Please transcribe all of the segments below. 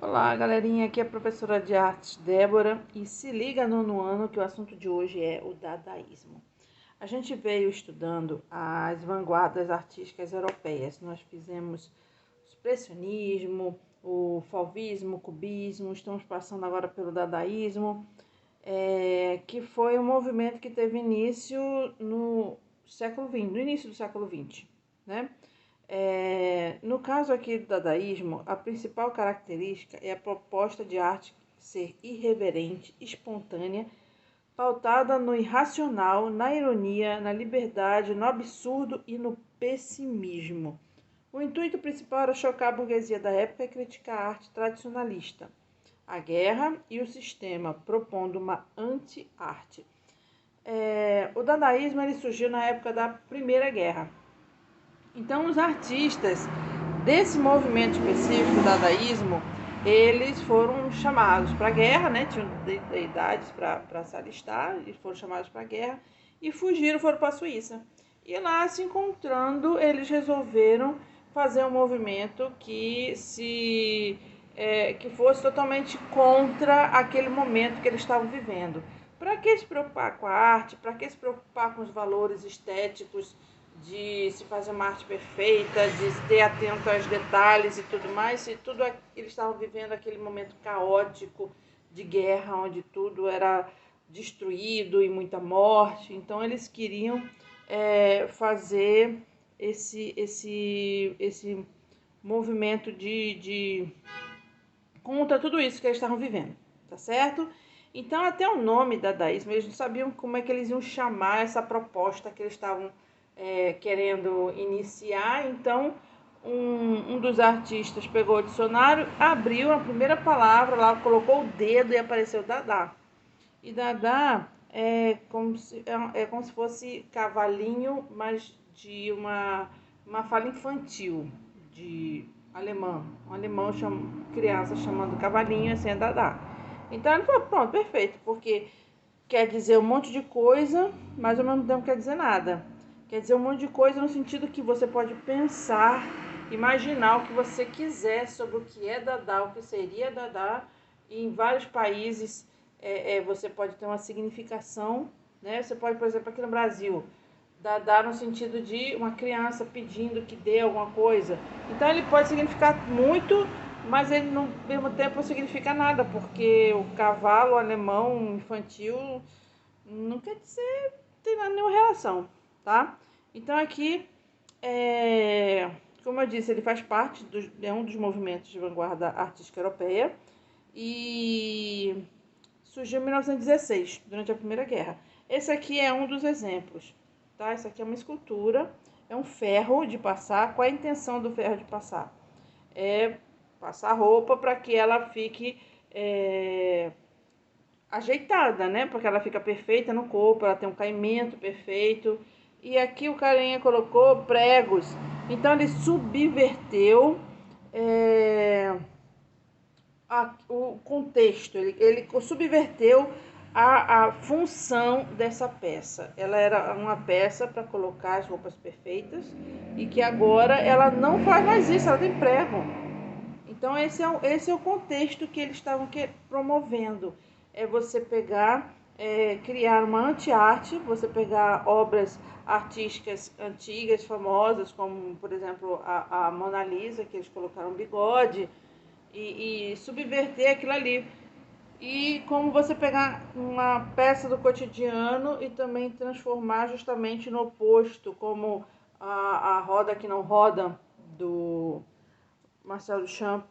Olá, galerinha, aqui é a professora de artes Débora e se liga no ano que o assunto de hoje é o dadaísmo. A gente veio estudando as vanguardas artísticas europeias. Nós fizemos o expressionismo, o fauvismo, o cubismo, estamos passando agora pelo dadaísmo, que foi um movimento que teve início no século XX, no início do século XX, né? No caso aqui do dadaísmo, a principal característica é a proposta de arte ser irreverente, espontânea, pautada no irracional, na ironia, na liberdade, no absurdo e no pessimismo. O intuito principal era chocar a burguesia da época e criticar a arte tradicionalista, a guerra e o sistema, propondo uma anti-arte. O dadaísmo ele surgiu na época da Primeira Guerra. Então, os artistas desse movimento específico do dadaísmo, eles foram chamados para a guerra, né? Tinham idades para se alistar, e foram chamados para a guerra e fugiram, foram para a Suíça. E lá, se encontrando, eles resolveram fazer um movimento que fosse totalmente contra aquele momento que eles estavam vivendo. Para que se preocupar com a arte? Para que se preocupar com os valores estéticos de se fazer uma arte perfeita, de ter atento aos detalhes e tudo mais, e tudo eles estavam vivendo aquele momento caótico de guerra, onde tudo era destruído e muita morte. Então eles queriam fazer esse movimento de contra tudo isso que eles estavam vivendo, tá certo? Então até o nome dadaísmo, eles não sabiam como é que eles iam chamar essa proposta que eles estavam querendo iniciar. Então um dos artistas pegou o dicionário, abriu a primeira palavra lá, colocou o dedo e apareceu Dada. E Dada é como se fosse cavalinho, mas de uma fala infantil, de alemão. Um alemão criança chamando cavalinho, assim é Dada. Então ele falou, pronto, perfeito, porque quer dizer um monte de coisa, mas ao mesmo tempo quer dizer nada. Quer dizer um monte de coisa no sentido que você pode pensar, imaginar o que você quiser sobre o que é Dada, o que seria Dada. E em vários países você pode ter uma significação, né? Você pode, por exemplo, aqui no Brasil, Dada no sentido de uma criança pedindo que dê alguma coisa. Então ele pode significar muito, mas ele no mesmo tempo não significa nada, porque o cavalo alemão infantil não quer dizer, não tem nada, nenhuma relação, tá? Então aqui, como eu disse, ele faz parte é um dos movimentos de vanguarda artística europeia e surgiu em 1916, durante a Primeira Guerra. Esse aqui é um dos exemplos, tá? Esse aqui é uma escultura, é um ferro de passar. Qual é a intenção do ferro de passar? É passar roupa para que ela fique ajeitada, né? Porque ela fica perfeita no corpo, ela tem um caimento perfeito. E aqui o carinha colocou pregos. Então ele subverteu o contexto, ele subverteu a função dessa peça. Ela era uma peça para colocar as roupas perfeitas e que agora ela não faz mais isso, ela tem prego. Então esse é o contexto que eles estavam promovendo. É você pegar, criar uma anti-arte, você pegar obras artísticas antigas, famosas, como por exemplo a Mona Lisa, que eles colocaram bigode, e subverter aquilo ali. E como você pegar uma peça do cotidiano e também transformar justamente no oposto, como a Roda que não roda, do Marcel Duchamp.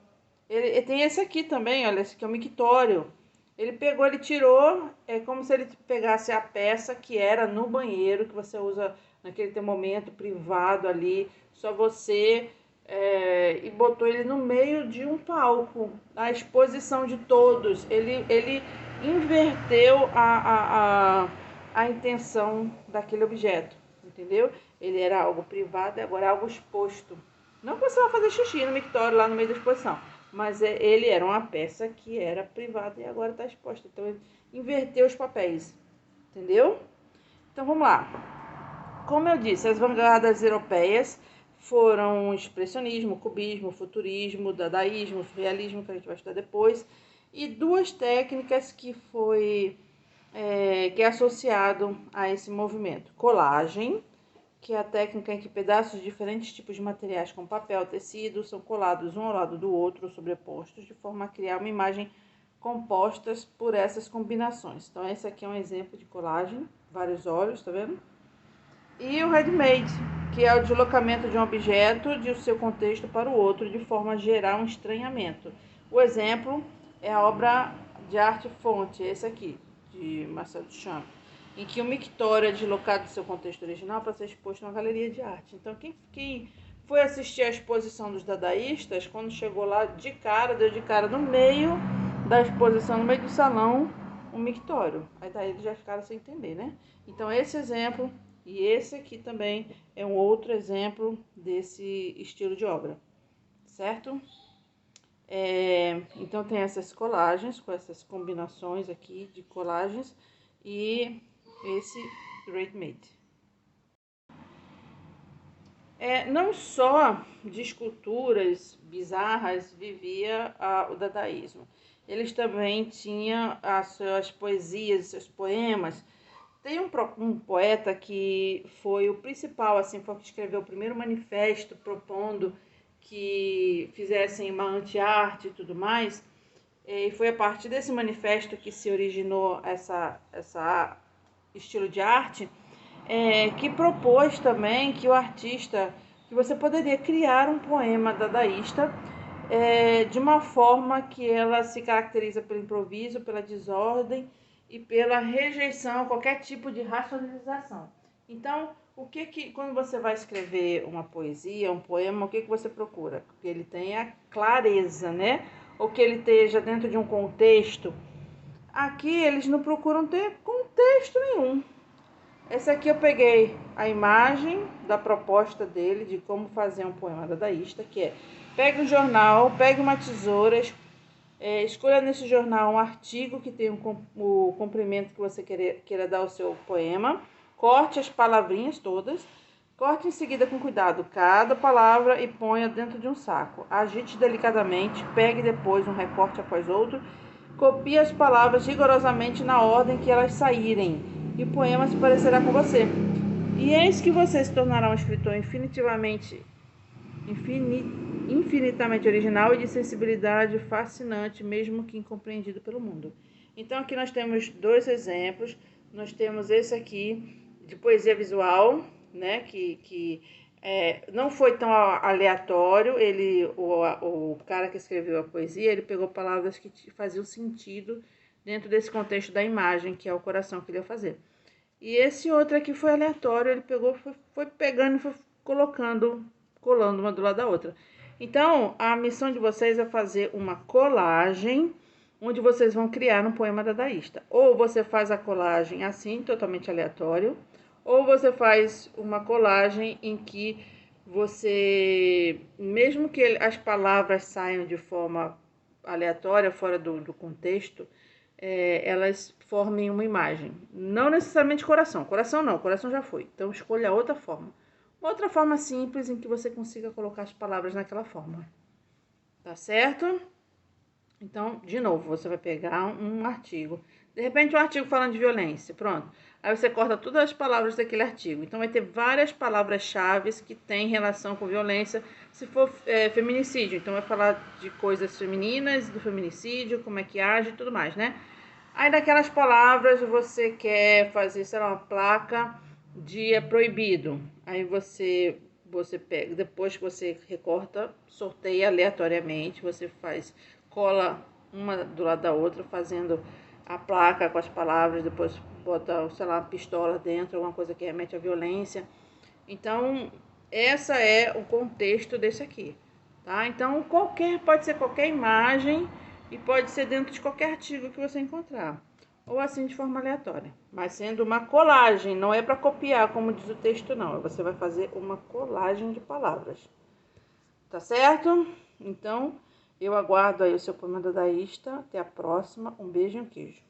Ele tem esse aqui também, olha, esse aqui é um mictório. Ele pegou, ele tirou, é como se ele pegasse a peça que era no banheiro, que você usa naquele teu momento privado ali, só você, e botou ele no meio de um palco, a exposição de todos. Ele inverteu a intenção daquele objeto, entendeu? Ele era algo privado e agora é algo exposto. Não que você vai fazer xixi no mictório lá no meio da exposição, mas ele era uma peça que era privada e agora está exposta. Então ele inverteu os papéis, entendeu? Então vamos lá. Como eu disse, as vanguardas europeias foram o expressionismo, o cubismo, o futurismo, o dadaísmo, o surrealismo, que a gente vai estudar depois, e duas técnicas que é associado a esse movimento. Colagem, que é a técnica em que pedaços de diferentes tipos de materiais, como papel, tecido, são colados um ao lado do outro, sobrepostos, de forma a criar uma imagem compostas por essas combinações. Então, esse aqui é um exemplo de colagem, vários olhos, tá vendo? E o ready-made, que é o deslocamento de um objeto de seu contexto para o outro, de forma a gerar um estranhamento. O exemplo é a obra de arte fonte, esse aqui, de Marcel Duchamp, em que o mictório é deslocado do seu contexto original para ser exposto numa galeria de arte. Então, quem foi assistir à exposição dos dadaístas, quando chegou lá, deu de cara no meio da exposição, no meio do salão, um mictório. Aí daí eles já ficaram sem entender, né? Então, esse exemplo e esse aqui também é um outro exemplo desse estilo de obra, certo? Então, tem essas colagens, com essas combinações aqui de colagens e esse ready-made. Não só de esculturas bizarras vivia o dadaísmo. Eles também tinham as suas poesias, seus poemas. Tem um poeta que foi o principal, assim, foi o que escreveu o primeiro manifesto propondo que fizessem uma anti-arte e tudo mais. E foi a partir desse manifesto que se originou essa estilo de arte, que propôs também que o artista, que você poderia criar um poema dadaísta de uma forma que ela se caracteriza pelo improviso, pela desordem e pela rejeição a qualquer tipo de racionalização. Então, quando você vai escrever uma poesia, um poema, o que você procura? Que ele tenha clareza, né? Ou que ele esteja dentro de um contexto. Aqui eles não procuram ter contexto nenhum. Esse aqui eu peguei a imagem da proposta dele de como fazer um poema dadaísta, que é: pegue um jornal, pegue uma tesoura, escolha nesse jornal um artigo que tem o comprimento que você queira dar ao seu poema, corte as palavrinhas todas, corte em seguida com cuidado cada palavra e ponha dentro de um saco. Agite delicadamente, pegue depois um recorte após outro, copie as palavras rigorosamente na ordem que elas saírem, e o poema se parecerá com você. E eis que você se tornará um escritor infinitamente original e de sensibilidade fascinante, mesmo que incompreendido pelo mundo. Então aqui nós temos dois exemplos. Nós temos esse aqui de poesia visual, né, que não foi tão aleatório. O cara que escreveu a poesia, ele pegou palavras que faziam sentido dentro desse contexto da imagem, que é o coração que ele ia fazer. E esse outro aqui foi aleatório, ele pegou, foi pegando e foi colando uma do lado da outra. Então, a missão de vocês é fazer uma colagem, onde vocês vão criar um poema dadaísta. Ou você faz a colagem assim, totalmente aleatório, ou você faz uma colagem em que você, mesmo que as palavras saiam de forma aleatória, fora do contexto, elas formem uma imagem. Não necessariamente coração. Coração não, coração já foi. Então escolha outra forma. Outra forma simples em que você consiga colocar as palavras naquela forma. Tá certo? Então, de novo, você vai pegar um artigo. De repente, um artigo falando de violência. Pronto. Aí você corta todas as palavras daquele artigo. Então, vai ter várias palavras-chave que têm relação com violência. Se for feminicídio, então vai falar de coisas femininas, do feminicídio, como é que age e tudo mais, né? Aí, daquelas palavras, você quer fazer, sei lá, uma placa de é proibido. Aí você pega, depois que você recorta, sorteia aleatoriamente, você cola uma do lado da outra, fazendo a placa com as palavras, depois bota, sei lá, uma pistola dentro, alguma coisa que remete à violência. Então, essa é o contexto desse aqui, tá? Então, pode ser qualquer imagem e pode ser dentro de qualquer artigo que você encontrar, ou assim de forma aleatória, mas sendo uma colagem, não é para copiar como diz o texto não, você vai fazer uma colagem de palavras, tá certo? Então, eu aguardo aí o seu poema dadaísta, até a próxima, um beijo e um queijo.